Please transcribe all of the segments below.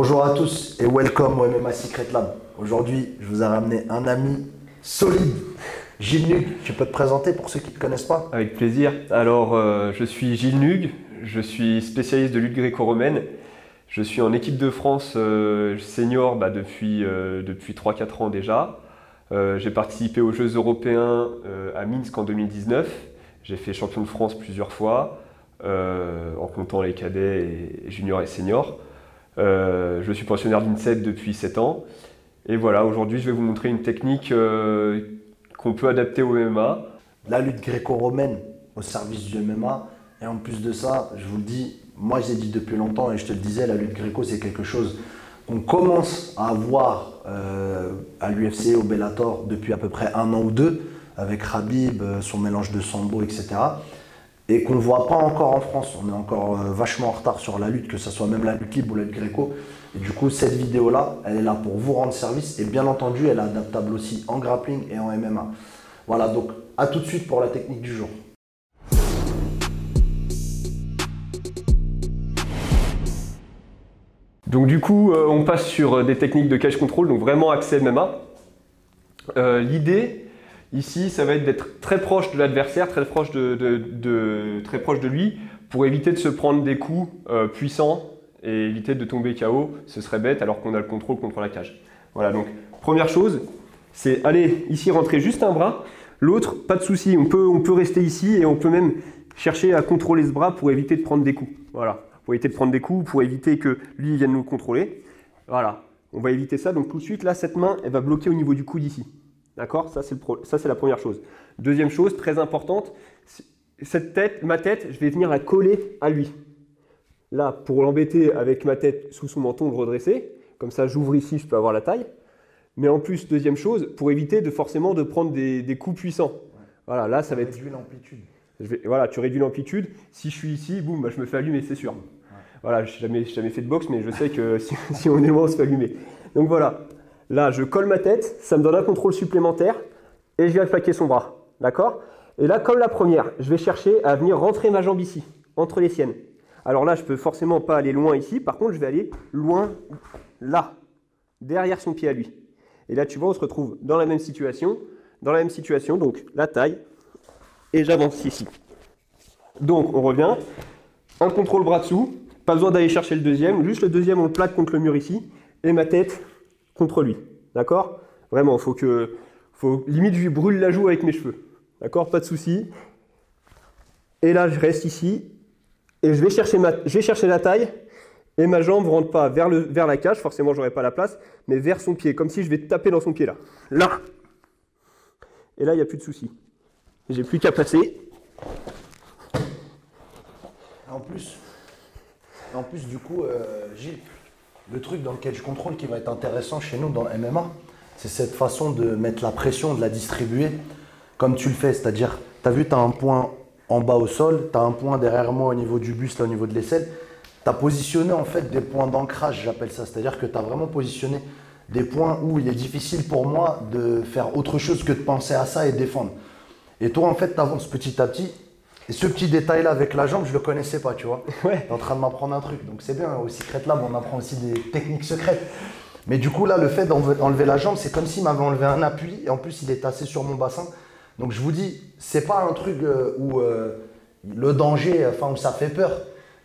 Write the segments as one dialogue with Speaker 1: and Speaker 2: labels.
Speaker 1: Bonjour à tous et welcome au MMA Secret Lab. Aujourd'hui, je vous ai ramené un ami solide, Gilles Nug. Tu peux te présenter pour ceux qui ne te connaissent pas?
Speaker 2: Avec plaisir. Alors, je suis Gilles Nug, je suis spécialiste de lutte gréco-romaine. Je suis en équipe de France senior depuis 3-4 ans déjà. J'ai participé aux Jeux européens à Minsk en 2019. J'ai fait champion de France plusieurs fois, en comptant les cadets, et juniors et seniors. Je suis pensionnaire d'INSEP depuis 7 ans. Et voilà, aujourd'hui, je vais vous montrer une technique qu'on peut adapter au MMA.
Speaker 1: La lutte gréco-romaine au service du MMA. Et en plus de ça, je vous le dis, moi j'ai dit depuis longtemps et je te le disais, la lutte gréco c'est quelque chose qu'on commence à voir à l'UFC, au Bellator depuis à peu près 1 an ou 2, avec Khabib, son mélange de sambo, etc. Et qu'on ne voit pas encore en France. On est encore vachement en retard sur la lutte, que ce soit même la lutte libre ou la lutte gréco. Et du coup, cette vidéo-là, elle est là pour vous rendre service. Et bien entendu, elle est adaptable aussi en grappling et en MMA. Voilà, donc à tout de suite pour la technique du jour.
Speaker 2: Donc du coup, on passe sur des techniques de cage control, donc vraiment axé MMA. L'idée ici, ça va être d'être très proche de l'adversaire, très proche de lui, pour éviter de se prendre des coups puissants et éviter de tomber KO. Ce serait bête alors qu'on a le contrôle contre la cage. Voilà, donc première chose, c'est aller ici rentrer juste un bras, l'autre, pas de souci, on peut rester ici et on peut même chercher à contrôler ce bras pour éviter de prendre des coups. Voilà. Pour éviter de prendre des coups, pour éviter que lui vienne nous contrôler. Voilà, on va éviter ça. Donc tout de suite, là, cette main, elle va bloquer au niveau du coude ici. D'accord? Ça, c'est la première chose. Deuxième chose, très importante, ma tête, je vais venir la coller à lui. Là, pour l'embêter avec ma tête sous son menton, le redresser. Comme ça, j'ouvre ici, je peux avoir la taille. Mais en plus, deuxième chose, pour éviter forcément de prendre des coups puissants. Voilà, là, ça va être...
Speaker 1: Réduire l'amplitude.
Speaker 2: Voilà, tu réduis l'amplitude. Si je suis ici, boum, bah, je me fais allumer, c'est sûr. Voilà, je n'ai jamais fait de boxe, mais je sais que si on est loin, on se fait allumer. Donc voilà, là, je colle ma tête, ça me donne un contrôle supplémentaire et je viens plaquer son bras. D'accord? Et là, comme la première, je vais chercher à venir rentrer ma jambe ici, entre les siennes. Alors là, je ne peux forcément pas aller loin ici. Par contre, je vais aller loin là, derrière son pied à lui. Et là, tu vois, on se retrouve dans la même situation. Donc la taille, et j'avance ici. Donc, on revient. Un contrôle bras dessous. Pas besoin d'aller chercher le deuxième. Juste le deuxième, on le plaque contre le mur ici. Et ma tête contre lui. D'accord? Vraiment, faut limite, je lui brûle la joue avec mes cheveux. D'accord? Pas de souci. Et là, je reste ici. Et je vais chercher la taille. Et ma jambe ne rentre pas vers la cage. Forcément, je n'aurai pas la place. Mais vers son pied. Comme si je vais taper dans son pied là. Là. Et là, il n'y a plus de souci. J'ai plus qu'à passer.
Speaker 1: En plus, du coup, Gilles, le truc dans le cage control qui va être intéressant chez nous dans le MMA, c'est cette façon de mettre la pression, de la distribuer comme tu le fais. C'est-à-dire, tu as vu, tu as un point en bas au sol, tu as un point derrière moi au niveau du buste, là, au niveau de l'aisselle. Tu as positionné en fait des points d'ancrage, j'appelle ça. C'est-à-dire que tu as vraiment positionné des points où il est difficile pour moi de faire autre chose que de penser à ça et défendre. Et toi, en fait, tu avances petit à petit. Et ce petit détail-là avec la jambe, je ne le connaissais pas, tu vois.
Speaker 2: Ouais.
Speaker 1: Tu es en train de m'apprendre un truc. Donc c'est bien, au Secret Lab, on apprend aussi des techniques secrètes. Mais du coup, là, le fait d'enlever la jambe, c'est comme s'il m'avait enlevé un appui. Et en plus, il est assez sur mon bassin. Donc je vous dis, c'est pas un truc où le danger, où ça fait peur.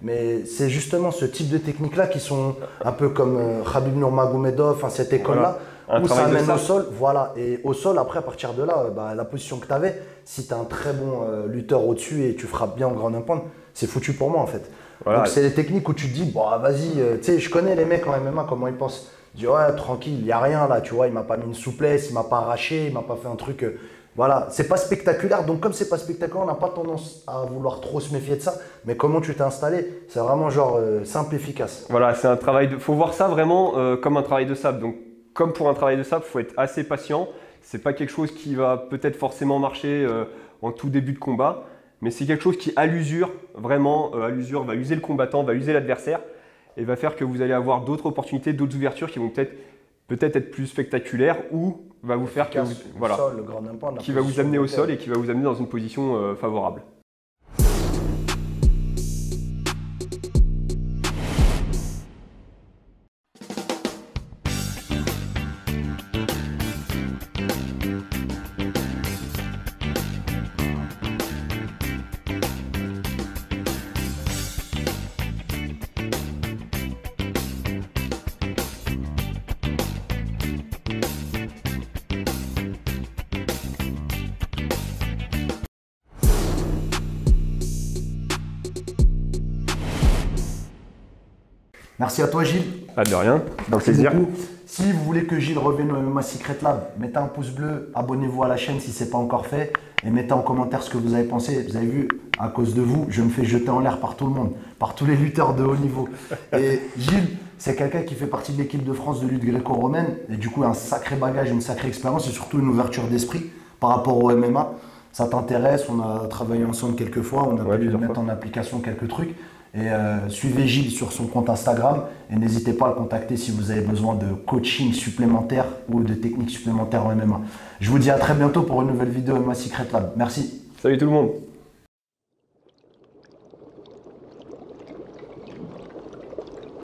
Speaker 1: Mais c'est justement ce type de techniques-là qui sont un peu comme Khabib Nurmagomedov, cette école-là.
Speaker 2: Voilà.
Speaker 1: Où ça amène au sol, voilà. Et au sol, après, à partir de là, la position que tu avais, si tu es un très bon lutteur au-dessus et tu frappes bien en grand impact, c'est foutu pour moi en fait. Voilà. Donc c'est des techniques où tu te dis, bon, vas-y, tu sais, je connais les mecs en MMA, comment ils pensent. Je dis, ouais, tranquille, il n'y a rien là, tu vois, il m'a pas mis une souplesse, il m'a pas arraché, il m'a pas fait un truc. Voilà, c'est pas spectaculaire, donc comme c'est pas spectaculaire, on n'a pas tendance à vouloir trop se méfier de ça. Mais comment tu t'es installé, c'est vraiment genre simple, efficace.
Speaker 2: Voilà, c'est un travail faut voir ça vraiment comme un travail de sable. Donc, comme pour un travail de sable, il faut être assez patient. C'est pas quelque chose qui va peut-être forcément marcher en tout début de combat, mais c'est quelque chose qui, à l'usure, vraiment, à l'usure, va user le combattant, va user l'adversaire et va faire que vous allez avoir d'autres opportunités, d'autres ouvertures qui vont peut-être être plus spectaculaires ou va vous faire que vous, voilà,
Speaker 1: sol, le grand impact,
Speaker 2: qui va vous amener au sol et qui va vous amener dans une position favorable.
Speaker 1: Merci à toi, Gilles.
Speaker 2: Pas de rien, dans le
Speaker 1: Merci
Speaker 2: plaisir.
Speaker 1: beaucoup. Si vous voulez que Gilles revienne au MMA Secret Lab, mettez un pouce bleu, abonnez-vous à la chaîne si ce n'est pas encore fait et mettez en commentaire ce que vous avez pensé. Vous avez vu, à cause de vous, je me fais jeter en l'air par tout le monde, par tous les lutteurs de haut niveau. Et Gilles, c'est quelqu'un qui fait partie de l'équipe de France de lutte gréco-romaine et du coup un sacré bagage, une sacrée expérience et surtout une ouverture d'esprit par rapport au MMA. Ça t'intéresse, on a travaillé ensemble quelques fois, on a pu mettre en application quelques trucs. Et suivez Gilles sur son compte Instagram et n'hésitez pas à le contacter si vous avez besoin de coaching supplémentaire ou de techniques supplémentaires en MMA. Je vous dis à très bientôt pour une nouvelle vidéo MMA Secret Lab. Merci.
Speaker 2: Salut tout le monde.